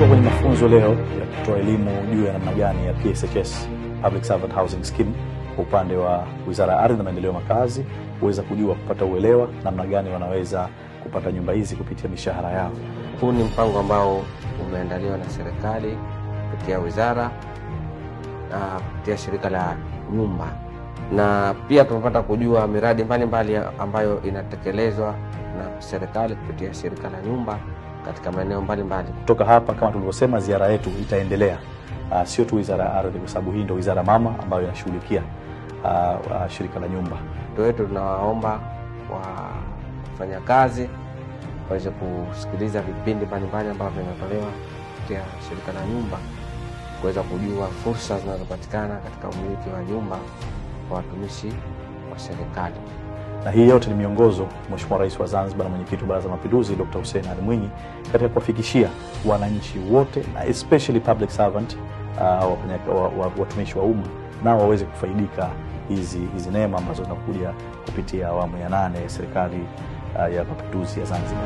Kwenye mafunzo leo ya kutoa elimu juu ya namna gani ya PSHS, Public Servant Housing Scheme, kwa upande wa Wizara ya Ardhi na Maendeleo ya Makazi, kuweza kujua, kupata uelewa namna gani wanaweza kupata nyumba hizi kupitia mishahara yao. Huu ni mpango ambao umeandaliwa na serikali kupitia wizara na kupitia shirika la nyumba, na pia tumepata kujua miradi mbalimbali ambayo inatekelezwa na serikali kupitia shirika la nyumba katika maeneo mbalimbali. Kutoka hapa, kama tulivyosema, ziara yetu itaendelea, sio tu Wizara ya Ardhi, kwa sababu hii ndio wizara mama ambayo inashughulikia shirika la nyumba. Ndio wetu tunawaomba wafanya kazi waweze kusikiliza vipindi mbalimbali ambavyo vinatolewa kupitia shirika la nyumba, kuweza kujua fursa zinazopatikana katika umiliki wa nyumba kwa watumishi wa serikali. Na hii yote ni miongozo Mheshimiwa Rais wa Zanzibar na Mwenyekiti wa Baraza la Mapinduzi Dr. Hussein Ali Mwinyi katika kuwafikishia wananchi wote, na especially public servant, watumishi wa umma, nao waweze kufaidika hizi neema ambazo zinakuja kupitia awamu ya 8 ya serikali ya Mapinduzi ya Zanzibar.